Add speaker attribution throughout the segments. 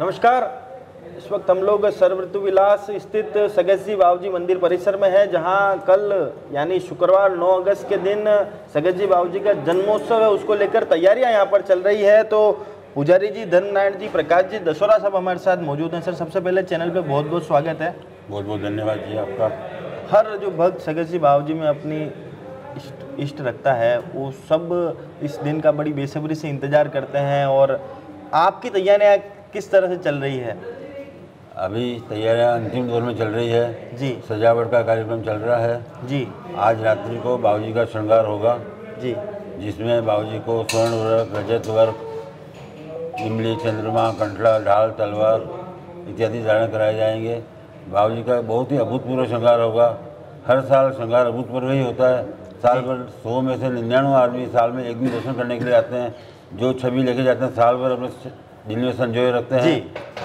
Speaker 1: नमस्कार। इस वक्त हम लोग सर्वऋतु विलास स्थित सगत जी बाबूजी मंदिर परिसर में है, जहां कल यानी शुक्रवार 9 अगस्त के दिन सगत जी बाबूजी का जन्मोत्सव है, उसको लेकर तैयारियां यहां पर चल रही है। तो पुजारी जी, धर्मनारायण जी, प्रकाश जी, दशोरा साहब हमारे साथ मौजूद हैं। सर, सबसे पहले चैनल पे बहुत बहुत स्वागत है।
Speaker 2: बहुत बहुत धन्यवाद जी आपका।
Speaker 1: हर जो भक्त सगत जी बाबूजी में अपनी इष्ट रखता है, वो सब इस दिन का बड़ी बेसब्री से इंतजार करते हैं। और आपकी तैयारियां किस तरह से चल रही है?
Speaker 2: अभी तैयारियां अंतिम दौर में चल रही है
Speaker 1: जी।
Speaker 2: सजावट का कार्यक्रम चल रहा है
Speaker 1: जी।
Speaker 2: आज रात्रि को बाबूजी का श्रृंगार होगा
Speaker 1: जी,
Speaker 2: जिसमें बाबूजी को स्वर्ण वर्क, रजत वर्क, इमली, चंद्रमा, कंठला, ढाल, तलवार इत्यादि धारण कराए जाएंगे। बाबूजी का बहुत ही अभूतपूर्व श्रृंगार होगा। हर साल श्रृंगार अभूतपूर्व ही होता है। साल भर 100 में से 99 आदमी साल में एक दिन दर्शन करने के लिए आते हैं। जो छवि लेके जाते हैं साल भर अपने दिल में संजोए रखते हैं।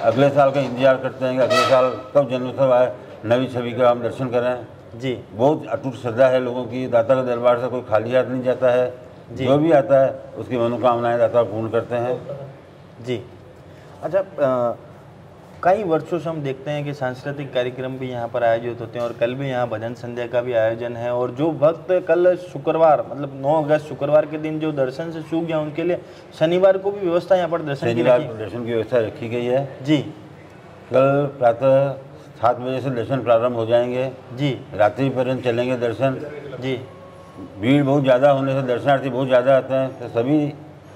Speaker 2: अगले साल का इंतजार करते हैं कि अगले साल कब जन्मोत्सव आए, नवी छवि का हम दर्शन करें। जी, बहुत अटूट श्रद्धा है लोगों की। दाता के दरबार से कोई खाली हाथ नहीं जाता है। जो भी आता है उसकी मनोकामनाएं दाता पूर्ण करते हैं। जी। अच्छा, कई वर्षों से हम देखते हैं कि सांस्कृतिक कार्यक्रम भी यहाँ पर आयोजित होते हैं और कल भी यहाँ भजन संध्या का भी आयोजन है। और जो भक्त कल शुक्रवार मतलब 9 अगस्त शुक्रवार के दिन जो दर्शन से चूक गया, उनके लिए शनिवार को भी व्यवस्था यहाँ पर दर्शन की व्यवस्था रखी गई है।
Speaker 1: जी।
Speaker 2: कल प्रातः 7 बजे से दर्शन प्रारंभ हो जाएंगे। जी। रात्रि पर्यंत चलेंगे दर्शन। जी। भीड़ बहुत ज़्यादा होने से दर्शनार्थी बहुत ज़्यादा आते हैं, तो सभी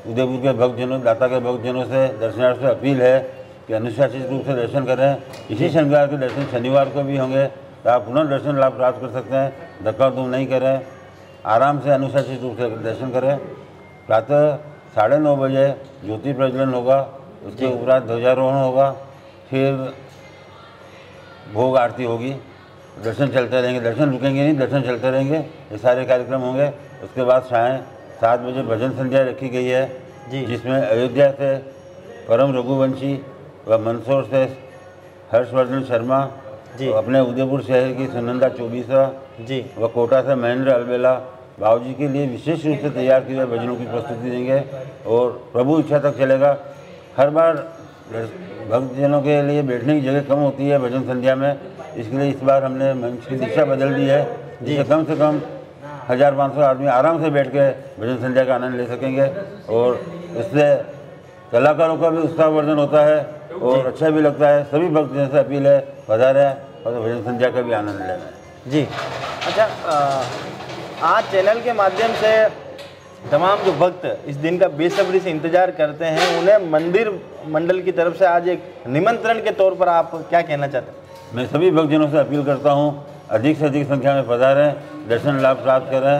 Speaker 2: उदयपुर के भक्तजनों, दाता के भक्तजनों से दर्शनार्थियों से अपील है कि अनुशासित रूप से दर्शन करें। इसी श्रृंगार के दर्शन शनिवार को भी होंगे, तो आप पुनः दर्शन लाभ प्राप्त कर सकते हैं। धक्का धूम नहीं करें, आराम से अनुशासित रूप से दर्शन करें। प्रातः 9:30 बजे ज्योति प्रज्वलन होगा, उसके उपरांत ध्वजारोहण होगा, फिर भोग आरती होगी। दर्शन चलते रहेंगे, दर्शन रुकेंगे नहीं, दर्शन चलते रहेंगे। ये सारे कार्यक्रम होंगे। उसके बाद सायं 7 बजे भजन संध्या रखी गई है, जिसमें अयोध्या से परम रघुवंशी व मंदसौर से हर्षवर्धन शर्मा जी, अपने उदयपुर शहर की सुनंदा चौबीसा जी व कोटा से महेंद्र अलबेला बाबूजी के लिए विशेष रूप से तैयार किए हुए भजनों की प्रस्तुति देंगे और प्रभु इच्छा तक चलेगा। हर बार भक्तजनों के लिए बैठने की जगह कम होती है भजन संध्या में, इसके लिए इस बार हमने मंच की दिशा बदल दी है, जिससे कम से कम 1500 आदमी आराम से बैठ के भजन संध्या का आनंद ले सकेंगे। और इससे कलाकारों का भी उत्साहवर्धन होता है और अच्छा भी लगता है। सभी भक्तजनों से अपील है, पधारें और भजन संध्या का भी आनंद लें। जी।
Speaker 1: अच्छा, आज चैनल के माध्यम से तमाम जो भक्त इस दिन का बेसब्री से इंतजार करते हैं, उन्हें मंदिर मंडल की तरफ से आज एक निमंत्रण के तौर पर आप क्या कहना चाहते हैं?
Speaker 2: मैं सभी भक्तजनों से अपील करता हूँ, अधिक से अधिक संख्या में पधारें, दर्शन लाभ प्राप्त करें।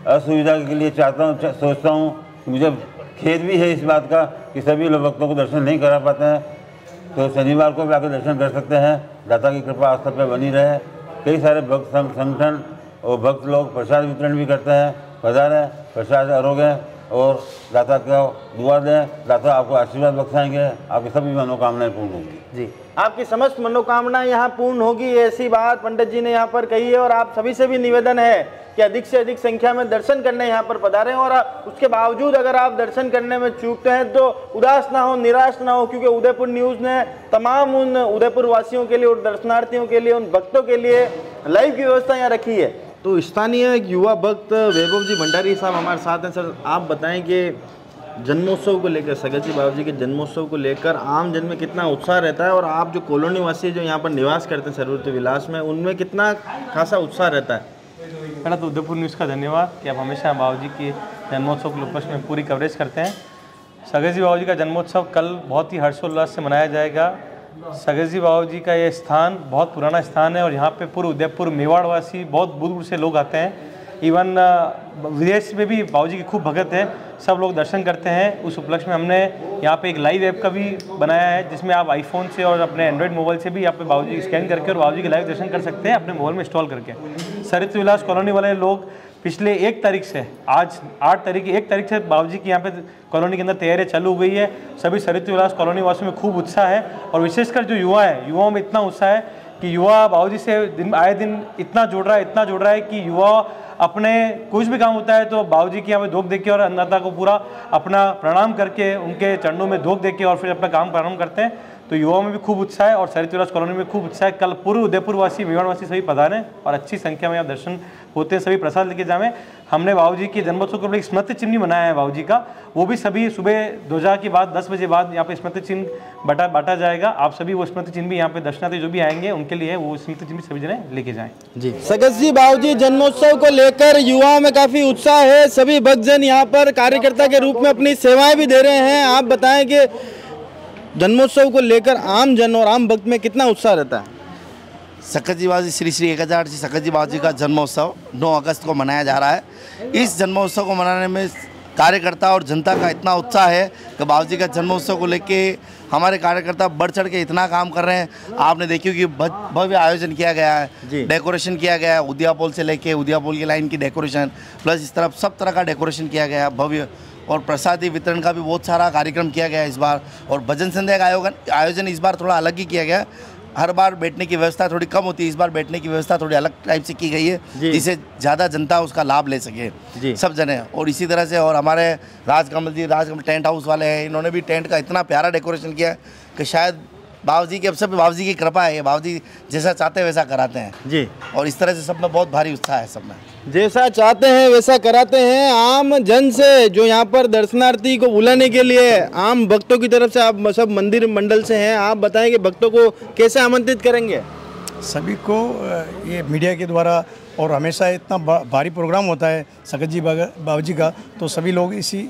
Speaker 2: असुविधा के लिए सोचता हूँ कि मुझे खेद भी है इस बात का कि सभी लोग भक्तों को दर्शन नहीं करा पाते हैं, तो शनिवार को भी आकर दर्शन कर सकते हैं। दाता की कृपा आस्था पर बनी रहे। कई सारे भक्त संगठन और भक्त लोग प्रसाद वितरण भी करते हैं। पधारें, प्रसाद आरोग्य और दाता को दुआ दें। दाता आपको आशीर्वाद बख्शाएंगे, आपकी सभी मनोकामनाएं पूर्ण होंगी।
Speaker 1: जी, आपकी समस्त मनोकामनाएं यहाँ पूर्ण होगी, ऐसी बात पंडित जी ने यहाँ पर कही है। और आप सभी से भी निवेदन है कि अधिक से अधिक संख्या में दर्शन करने यहाँ पर पधारें। और उसके बावजूद अगर आप दर्शन करने में चूकते हैं तो उदास ना हो, निराश ना हो, क्योंकि उदयपुर न्यूज़ ने तमाम उन उदयपुर वासियों के लिए, उन दर्शनार्थियों के लिए, उन भक्तों के लिए लाइव की व्यवस्था यहाँ रखी है। तो स्थानीय युवा भक्त वैभव जी भंडारी साहब हमारे साथ हैं। सर, आप बताएं कि जन्मोत्सव को लेकर, सगत जी बाबूजी के जन्मोत्सव को लेकर आम जन में कितना उत्साह रहता है, और आप जो कॉलोनी वासी जो यहाँ पर निवास करते हैं सर्वऋतु विलास में, उनमें कितना खासा उत्साह रहता है?
Speaker 3: पहला तो उदयपुर न्यूज़ का धन्यवाद कि आप हमेशा बाबूजी के जन्मोत्सव के उपलक्ष्य में पूरी कवरेज करते हैं। सगत जी बाबूजी का जन्मोत्सव कल बहुत ही हर्षोल्लास से मनाया जाएगा। सगत जी बाबूजी का ये स्थान बहुत पुराना स्थान है और यहाँ पे पूरे उदयपुर मेवाड़वासी बहुत दूर दूर से लोग आते हैं। इवन विदेश में भी बाबूजी की खूब भगत है, सब लोग दर्शन करते हैं। उस उपलक्ष्य में हमने यहाँ पे एक लाइव ऐप का भी बनाया है, जिसमें आप आईफोन से और अपने एंड्रॉइड मोबाइल से भी यहाँ पे बाबूजी स्कैन करके और बाबूजी के लाइव दर्शन कर सकते हैं अपने मोबाइल में इंस्टॉल करके। सर्वऋतु विलास कॉलोनी वाले लोग पिछले 1 तारीख से, आज 8 तारीख, 1 तारीख से बाबूजी की यहाँ पे कॉलोनी के अंदर तैयारियाँ चालू हो गई है। सभी सर्वऋतु विलास कॉलोनी वासियों में खूब उत्साह है और विशेषकर जो युवा है, युवाओं में इतना उत्साह है कि युवा बाबूजी से आए दिन इतना जुड़ रहा है कि युवा अपने कुछ भी काम होता है तो बाबूजी की यहाँ पे धोख दे के और अन्नदाता को पूरा अपना प्रणाम करके उनके चरणों में धोख दे के और फिर अपना काम प्रारंभ करते हैं। तो युवाओं में भी खूब उत्साह है और शहीद विलास कॉलोनी में खूब उत्साह है। कल पूर्व उदयपुर वासी, मेवाड़वासी सभी पधारें और अच्छी संख्या में यहाँ दर्शन होते हैं, सभी प्रसाद लेके जावें। हमने बाबूजी की जन्मोत्सव को एक स्मृति चिन्ह बनाया है बाबूजी का, वो भी सभी सुबह ध्वजा के बाद 10 बजे बाद यहाँ पे स्मृति चिन्ह बांटा जाएगा। आप सभी वो स्मृति चिन्ह भी यहाँ पे दर्शनार्थी जो भी आएंगे उनके लिए वो स्मृति चिन्ह सभी जने लेके जाएं।
Speaker 1: जी सगत जी, बाबूजी जन्मोत्सव को लेकर युवाओं में काफी उत्साह है, सभी भक्तजन यहाँ पर कार्यकर्ता के रूप में अपनी सेवाएं भी दे रहे हैं। आप बताएं कि जन्मोत्सव को लेकर आम जन और आम भक्त में कितना उत्साह रहता है?
Speaker 4: सकतजी बाबूजी श्री श्री 1008 सकतजी बाबूजी का जन्मोत्सव 9 अगस्त को मनाया जा रहा है। इस जन्मोत्सव को मनाने में कार्यकर्ता और जनता का इतना उत्साह है कि बाबूजी का जन्मोत्सव को लेके हमारे कार्यकर्ता बढ़ चढ़ के इतना काम कर रहे हैं। आपने देखियो कि भव्य आयोजन किया गया है, डेकोरेशन किया गया है, उद्यापोल से लेके उद्यापोल की लाइन की डेकोरेशन, प्लस इस तरफ सब तरह का डेकोरेशन किया गया है भव्य, और प्रसादी वितरण का भी बहुत सारा कार्यक्रम किया गया है इस बार। और भजन संध्या का आयोजन इस बार थोड़ा अलग ही किया गया है। हर बार बैठने की व्यवस्था थोड़ी कम होती है, इस बार बैठने की व्यवस्था थोड़ी अलग टाइप से की गई है जिससे ज़्यादा जनता उसका लाभ ले सके सब जने। और इसी तरह से और हमारे राजकमल जी, राजकमल टेंट हाउस वाले हैं, इन्होंने भी टेंट का इतना प्यारा डेकोरेशन किया है कि शायद बाबूजी की, अब सब बाबूजी की कृपा है, ये बाबूजी जैसा चाहते हैं वैसा कराते हैं जी। और इस तरह से सब में बहुत भारी उत्साह है, सब में
Speaker 1: जैसा चाहते हैं वैसा कराते हैं। आम जन से जो यहाँ पर दर्शनार्थी को बुलाने के लिए आम भक्तों की तरफ से, आप सब मंदिर मंडल से हैं, आप बताएं कि भक्तों को कैसे आमंत्रित करेंगे?
Speaker 5: सभी को ये मीडिया के द्वारा, और हमेशा इतना भारी प्रोग्राम होता है सकत जी बाबूजी का, तो सभी लोग इसी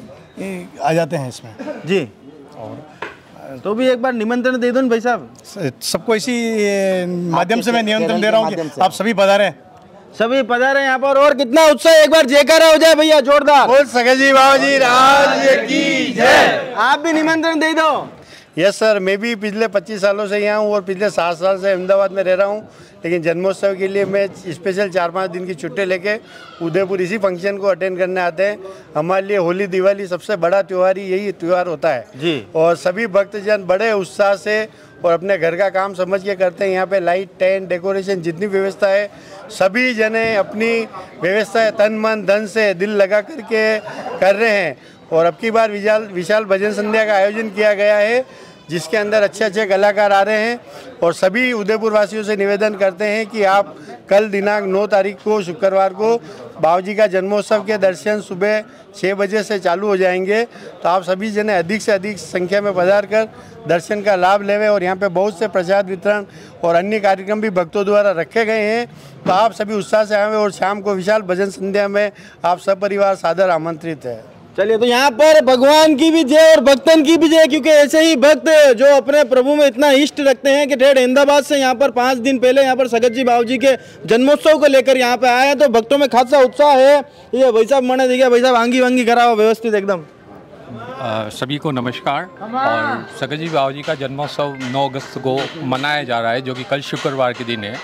Speaker 5: आ जाते हैं इसमें
Speaker 1: जी। और तो भी एक बार निमंत्रण दे दो ना भाई साहब,
Speaker 5: सबको इसी माध्यम से मैं निमंत्रण दे रहा हूँ कि आप सभी पधारें,
Speaker 1: सभी पधारें यहाँ पर। और कितना उत्साह, एक बार जयकारा हो जाए भैया जोरदार।
Speaker 6: बोल सकत जी बाबूजी राज की जय।
Speaker 1: आप भी निमंत्रण दे दो।
Speaker 6: यस सर, मैं भी पिछले 25 सालों से यहाँ हूँ और पिछले 7 साल से अहमदाबाद में रह रहा हूँ, लेकिन जन्मोत्सव के लिए मैं स्पेशल 4-5 दिन की छुट्टी लेके उदयपुर इसी फंक्शन को अटेंड करने आते हैं। हमारे लिए होली दिवाली सबसे बड़ा त्यौहार ही यही त्यौहार होता है जी। और सभी भक्तजन बड़े उत्साह से और अपने घर का काम समझ के करते हैं। यहाँ पे लाइट, टेंट, डेकोरेशन जितनी व्यवस्था है सभी जने अपनी व्यवस्था तन मन धन से दिल लगा करके कर रहे हैं। और अब की बार विशाल भजन संध्या का आयोजन किया गया है जिसके अंदर अच्छे अच्छे कलाकार आ रहे हैं। और सभी उदयपुर वासियों से निवेदन करते हैं कि आप कल दिनांक 9 तारीख को शुक्रवार को बाबूजी का जन्मोत्सव के दर्शन सुबह 6 बजे से चालू हो जाएंगे, तो आप सभी जने अधिक से अधिक संख्या में पधार कर दर्शन का लाभ लेवें। और यहाँ पे बहुत से प्रसाद वितरण और अन्य कार्यक्रम भी भक्तों द्वारा रखे गए हैं, तो आप सभी उत्साह से आएँ। और शाम को विशाल भजन संध्या में आप सब परिवार सादर आमंत्रित है।
Speaker 1: चलिए, तो यहाँ पर भगवान की भी जय और भक्तन की भी जय, क्योंकि ऐसे ही भक्त जो अपने प्रभु में इतना इष्ट रखते हैं कि ठेठ अहमदाबाद से यहाँ पर 5 दिन पहले यहाँ पर सकत जी बाबूजी के जन्मोत्सव को लेकर यहाँ पे आए हैं, तो भक्तों में खासा उत्साह है। ये भाई साहब मने देखिए, भाई साहब आंगी वांगी कराओ व्यवस्थित एकदम।
Speaker 7: सभी को नमस्कार। और सकत जी बाबूजी का जन्मोत्सव 9 अगस्त को मनाया जा रहा है, जो कि कल शुक्रवार के दिन है।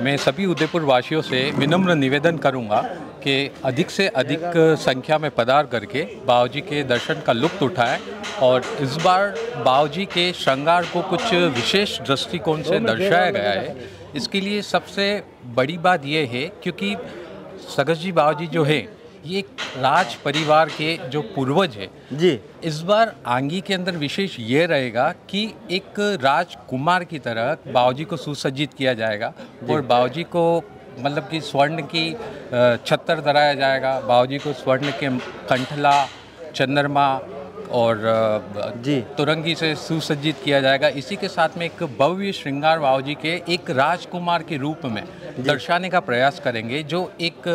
Speaker 7: मैं सभी उदयपुर वासियों से विनम्र निवेदन करूंगा कि अधिक से अधिक संख्या में पधार करके बाबूजी के दर्शन का लुत्फ़ उठाएं। और इस बार बाबूजी के श्रृंगार को कुछ विशेष दृष्टिकोण से दर्शाया गया है। इसके लिए सबसे बड़ी बात यह है क्योंकि सकत जी बाबूजी जो है ये एक राज परिवार के जो पूर्वज है जी। इस बार आंगी के अंदर विशेष ये रहेगा कि एक राजकुमार की तरह बाबूजी को सुसज्जित किया जाएगा और बाबूजी को मतलब कि स्वर्ण की छत्तर धराया जाएगा। बाबूजी को स्वर्ण के कंठला, चंद्रमा और तुरंगी से सुसज्जित किया जाएगा। इसी के साथ में एक भव्य श्रृंगार बाबूजी के एक राजकुमार के रूप में दर्शाने का प्रयास करेंगे, जो एक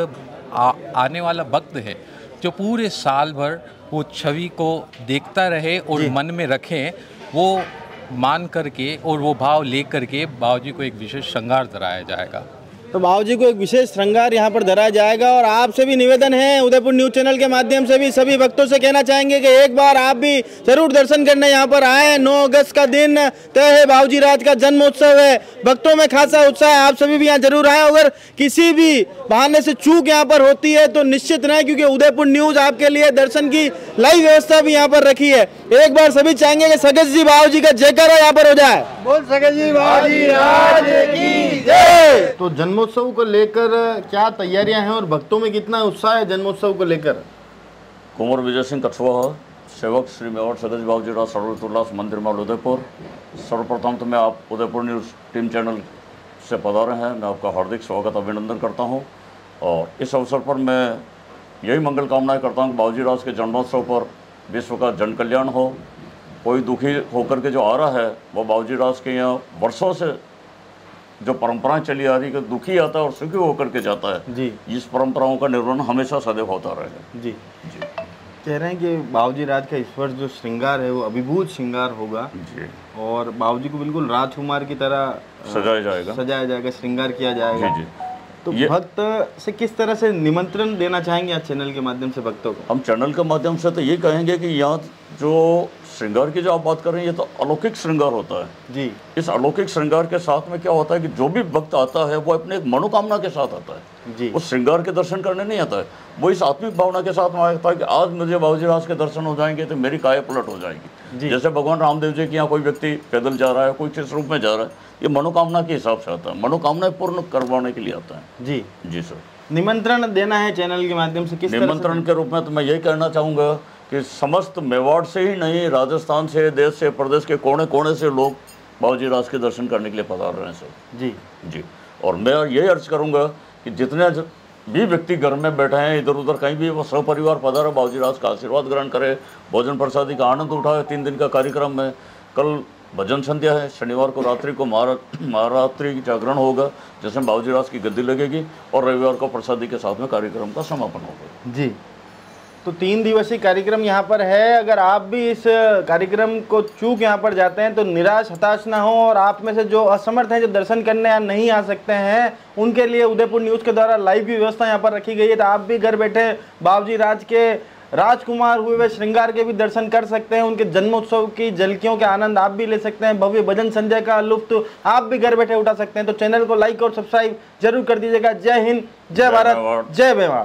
Speaker 7: आने वाला भक्त है जो पूरे साल भर वो छवि को देखता रहे और मन में रखें, वो मान करके और वो भाव ले करके बाबूजी को एक विशेष श्रृंगार धराया जाएगा।
Speaker 1: तो बाबूजी को एक विशेष श्रृंगार यहाँ पर धराया जाएगा। और आपसे भी निवेदन है, उदयपुर न्यूज़ चैनल के माध्यम से भी सभी भक्तों से कहना चाहेंगे कि एक बार आप भी जरूर दर्शन करने यहाँ पर आए। 9 अगस्त का दिन तय है, बाबूजी राज का जन्मोत्सव है, भक्तों में खासा उत्साह है। आप सभी भी यहाँ जरूर आए। अगर किसी भी बहाने से चूक यहाँ पर होती है तो निश्चित नहीं, क्योंकि उदयपुर न्यूज़ आपके लिए दर्शन की लाइव व्यवस्था भी यहाँ पर रखी है। एक बार सभी चाहेंगे कि सकत जी बाबूजी का जयकारा यहाँ पर हो जाए।
Speaker 6: बोल सकत जी बाबूजी राज की जय।
Speaker 1: तो जन्मोत्सव को लेकर क्या तैयारियां हैं और भक्तों में कितना उत्साह है जन्मोत्सव को लेकर?
Speaker 8: कुंवर विजय सिंह कठुआ सेवक श्री मेवाड़ सगज बाबूजी राज सर्वोल्लास मंदिर माल उदयपुर। सर्वप्रथम तो मैं आप उदयपुर न्यूज़ टीम चैनल से पधारे हैं, मैं आपका हार्दिक स्वागत अभिनंदन करता हूं। और इस अवसर पर मैं यही मंगल कामनाएं करता हूं कि बाबूजी राज के जन्मोत्सव पर विश्व का जन कल्याण हो। कोई दुखी होकर के जो आ रहा है वो बाबूजी राज के यहाँ वर्षों से जो परंपराएं चली आ रही है कि दुखी आता है और सुखी होकर के जाता है
Speaker 1: जी।
Speaker 8: इस परंपराओं का निर्वहन हमेशा सदैव होता रहेगा।
Speaker 1: जी कह रहे हैं कि बाबूजी राज का इस वर्ष जो श्रृंगार है वो अभिभूत श्रृंगार होगा
Speaker 8: जी।
Speaker 1: और बाबूजी को बिल्कुल राजकुमार की तरह
Speaker 8: सजाया जाएगा,
Speaker 1: श्रृंगार किया जाएगा।
Speaker 8: जी।
Speaker 1: तो भक्त से किस तरह से निमंत्रण देना चाहेंगे आज चैनल के माध्यम से भक्तों को?
Speaker 8: हम चैनल के माध्यम से तो ये कहेंगे कि यहाँ जो श्रृंगार की जो आप बात कर रहे हैं ये तो अलौकिक श्रृंगार होता है
Speaker 1: जी।
Speaker 8: इस अलौकिक श्रृंगार के साथ में क्या होता है कि जो भी भक्त आता है वो अपने एक मनोकामना के साथ आता है
Speaker 1: जी।
Speaker 8: उस श्रृंगार के दर्शन करने नहीं आता है, वो इस आत्मिक भावना के साथ में आता है कि आज मुझे बाबूजी राज के दर्शन हो जाएंगे तो मेरी काया पलट हो जाएगी। जैसे भगवान रामदेव जी के यहाँ कोई व्यक्ति पैदल जा रहा है, कोई किस रूप में जा रहा है, ये मनोकामना के हिसाब से आता है, मनोकामना पूर्ण करवाने के लिए आता है।
Speaker 1: जी
Speaker 8: जी सर।
Speaker 1: निमंत्रण देना है चैनल के माध्यम से किस
Speaker 8: निमंत्रण के रूप में तो मैं यही कहना चाहूँगा कि समस्त मेवाड़ से ही नहीं, राजस्थान से, देश से, प्रदेश के कोने कोने से लोग बाबूजी राज के दर्शन करने के लिए पधार रहे हैं सर। जी। और मैं यही अर्ज करूँगा कि जितने भी व्यक्ति घर में बैठे हैं इधर उधर कहीं भी, वो सपरिवार पधारे, बाबूजी राज का आशीर्वाद ग्रहण करे, भोजन प्रसादी का आनंद उठाए। 3 दिन का कार्यक्रम में कल भजन संध्या है, शनिवार को रात्रि को महारात्रि जागरण होगा जिसमें बाबूजी राज की गद्दी लगेगी और रविवार को प्रसादी के साथ में कार्यक्रम का समापन होगा।
Speaker 1: जी। तो 3 दिवसीय कार्यक्रम यहाँ पर है। अगर आप भी इस कार्यक्रम को चूक यहाँ पर जाते हैं तो निराश हताश ना हो, और आप में से जो असमर्थ हैं, जो दर्शन करने या नहीं आ सकते हैं, उनके लिए उदयपुर न्यूज़ के द्वारा लाइव की व्यवस्था यहाँ पर रखी गई है। तो आप भी घर बैठे बाबूजी राज के राजकुमार हुए वे श्रृंगार के भी दर्शन कर सकते हैं, उनके जन्मोत्सव की झलकियों के आनंद आप भी ले सकते हैं, भव्य भजन संध्या का लुत्फ आप भी घर बैठे उठा सकते हैं। तो चैनल को लाइक और सब्सक्राइब जरूर कर दीजिएगा। जय हिंद, जय भारत, जय मेवाड़।